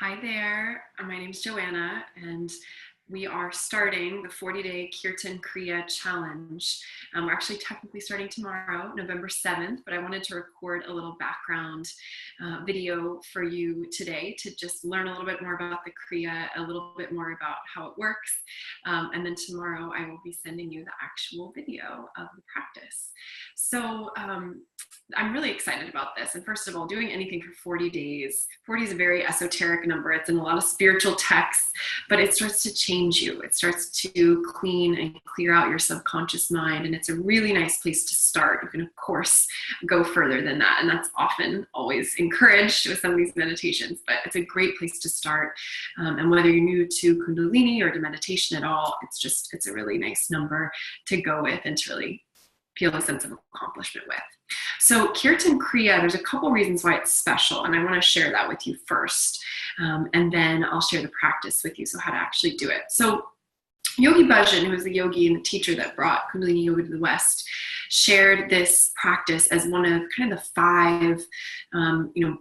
Hi there, my name is Joanna, and we are starting the 40-day Kirtan Kriya challenge. We're actually technically starting tomorrow, November 7th, but I wanted to record a little background video for you today to just learn a little bit more about the Kriya, a little bit more about how it works, and then tomorrow I will be sending you the actual video of the practice. So I'm really excited about this. And first of all, doing anything for 40 days, 40 is a very esoteric number. It's in a lot of spiritual texts, but it starts to change you. It starts to clean and clear out your subconscious mind. And it's a really nice place to start. You can, of course, go further than that. And that's often always encouraged with some of these meditations, but it's a great place to start. And whether you're new to Kundalini or to meditation at all, it's a really nice number to go with and to really feel a sense of accomplishment with. So Kirtan Kriya, there's a couple reasons why it's special, and I want to share that with you first, and then I'll share the practice with you, so how to actually do it. So Yogi Bhajan, who was the yogi and the teacher that brought Kundalini Yoga to the West, shared this practice as one of kind of the five,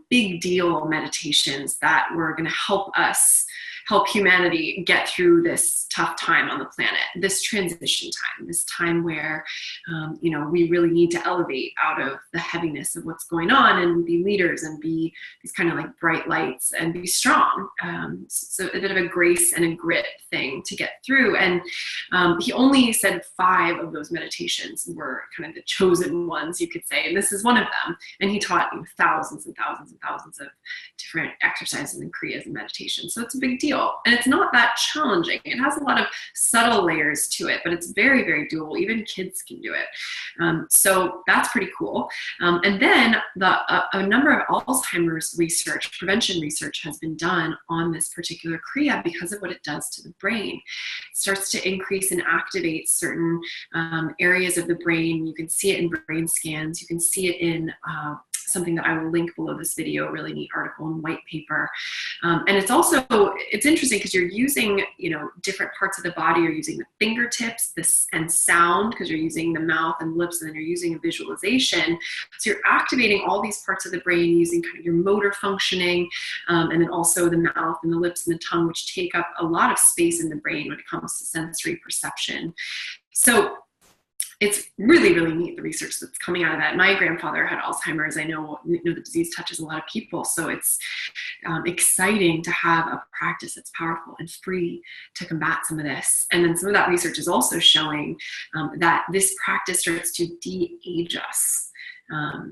big deal meditations that were going to help humanity get through this tough time on the planet, this transition time, this time where, we really need to elevate out of the heaviness of what's going on and be leaders and be these kind of like bright lights and be strong. So a bit of a grace and a grit thing to get through. And he only said 5 of those meditations were kind of the chosen ones, you could say, and this is one of them. And he taught thousands and thousands and thousands of different exercises and kriyas and meditation. So it's a big deal. And it's not that challenging. It has a lot of subtle layers to it, but it's very, very doable. Even kids can do it. So that's pretty cool. And then a number of Alzheimer's research, prevention research has been done on this particular Kriya because of what it does to the brain. It starts to increase and activate certain areas of the brain. You can see it in brain scans. You can see it in something that I will link below this video, a really neat article in white paper. And it's interesting because you're using, different parts of the body. You're using the fingertips, and sound, because you're using the mouth and lips, and then you're using a visualization. So you're activating all these parts of the brain using kind of your motor functioning, and then also the mouth and the lips and the tongue, which take up a lot of space in the brain when it comes to sensory perception. So it's really, really neat, the research that's coming out of that. My grandfather had Alzheimer's. I know the disease touches a lot of people, so it's exciting to have a practice that's powerful and free to combat some of this. And then some of that research is also showing that this practice starts to de-age us.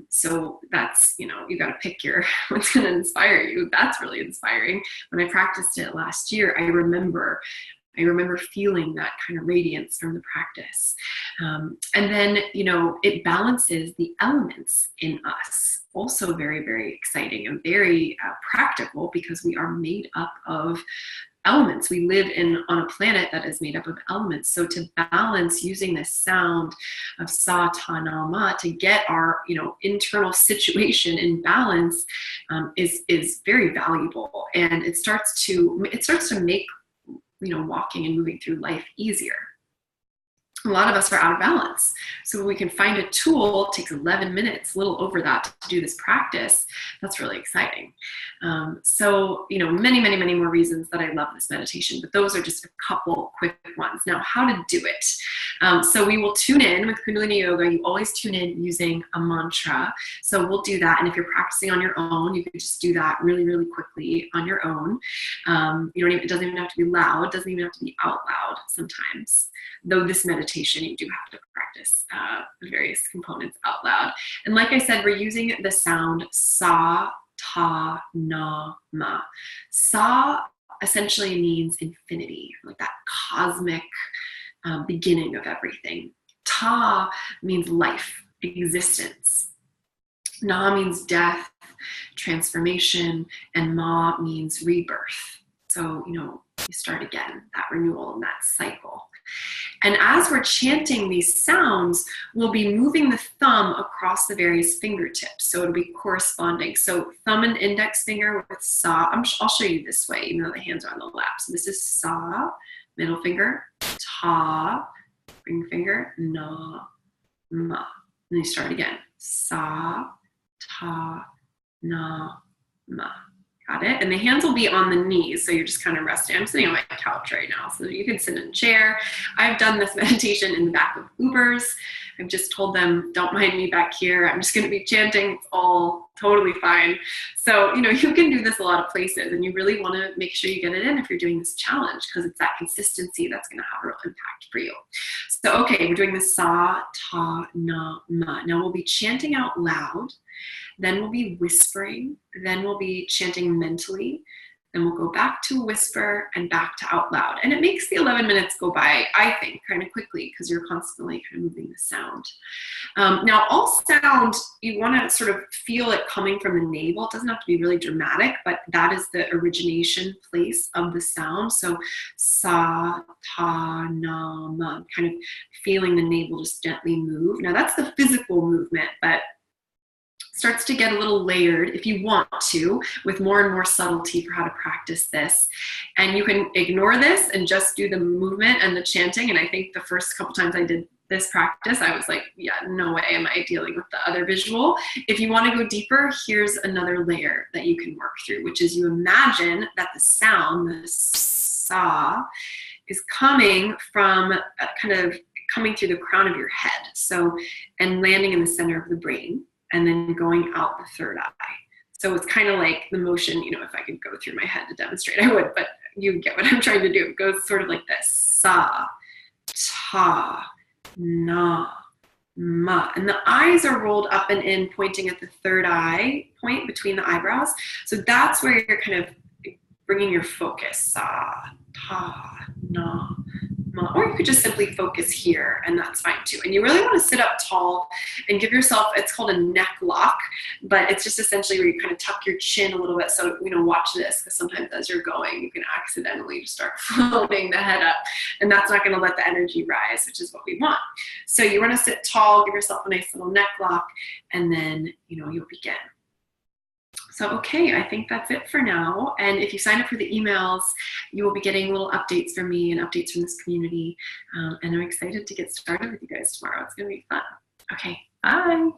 So that's, you got to pick what's going to inspire you. That's really inspiring. When I practiced it last year, I remember feeling that kind of radiance from the practice. And then, it balances the elements in us. Also very, very exciting and very practical, because we are made up of elements. We live on a planet that is made up of elements. So to balance using this sound of sa, ta, na, ma to get our, internal situation in balance is very valuable. And it starts to make walking and moving through life easier. A lot of us are out of balance. So when we can find a tool, it takes 11 minutes, a little over that, to do this practice. That's really exciting. So, many, many, many more reasons that I love this meditation, but those are just a couple quick ones. Now, how to do it. So we will tune in with Kundalini Yoga. You always tune in using a mantra. So we'll do that. And if you're practicing on your own, you can just do that really, really quickly on your own. It doesn't even have to be loud. It doesn't even have to be out loud sometimes. Though this meditation, you do have to practice the various components out loud. And like I said, we're using the sound sa, ta, na, ma. Sa essentially means infinity, like that cosmic beginning of everything. Ta means life, existence. Na means death, transformation, and ma means rebirth. So, you start again, that renewal and that cycle. And as we're chanting these sounds, we'll be moving the thumb across the various fingertips. So it'll be corresponding. So thumb and index finger with sa. I'll show you this way, even though the hands are on the lap. So this is sa, middle finger, ta, ring finger, na, ma. And you start again. Sa, ta, na, ma. Got it. And the hands will be on the knees. So you're just kind of resting. I'm sitting on my couch right now. So you can sit in a chair. I've done this meditation in the back of Ubers. I've just told them, don't mind me back here. I'm just going to be chanting. It's all totally fine. So, you can do this a lot of places, and you really want to make sure you get it in if you're doing this challenge, because it's that consistency that's going to have a real impact for you. So, okay, we're doing the sa, ta, na, ma. Now we'll be chanting out loud. Then we'll be whispering. Then we'll be chanting mentally. Then we'll go back to whisper and back to out loud. And it makes the 11 minutes go by, I think, kind of quickly, because you're constantly kind of moving the sound. Now, all sound, you want to sort of feel it coming from the navel. It doesn't have to be really dramatic, but that is the origination place of the sound. So sa, ta, na, ma, kind of feeling the navel just gently move. Now, that's the physical movement, but starts to get a little layered if you want to, with more and more subtlety for how to practice this. And you can ignore this and just do the movement and the chanting. And I think the first couple times I did this practice, I was like, yeah, no way am I dealing with the other visual. If you want to go deeper, here's another layer that you can work through, which is you imagine that the sound, the sa, is coming from kind of coming through the crown of your head. So, and landing in the center of the brain, and then going out the third eye. So it's kind of like the motion, if I could go through my head to demonstrate, I would, but you get what I'm trying to do. It goes sort of like this: sa, ta, na, ma. And the eyes are rolled up and in, pointing at the third eye point between the eyebrows. So that's where you're kind of bringing your focus: sa, ta, na, ma. Or you could just simply focus here, and that's fine too. And you really want to sit up tall and give yourself, it's called a neck lock, but it's just essentially where you kind of tuck your chin a little bit. So, watch this, because sometimes as you're going, you can accidentally just start floating the head up, and that's not going to let the energy rise, which is what we want. So you want to sit tall, give yourself a nice little neck lock, and then, you'll begin. So, okay, I think that's it for now. And if you sign up for the emails, you will be getting little updates from me and updates from this community. And I'm excited to get started with you guys tomorrow. It's going to be fun. Okay, bye.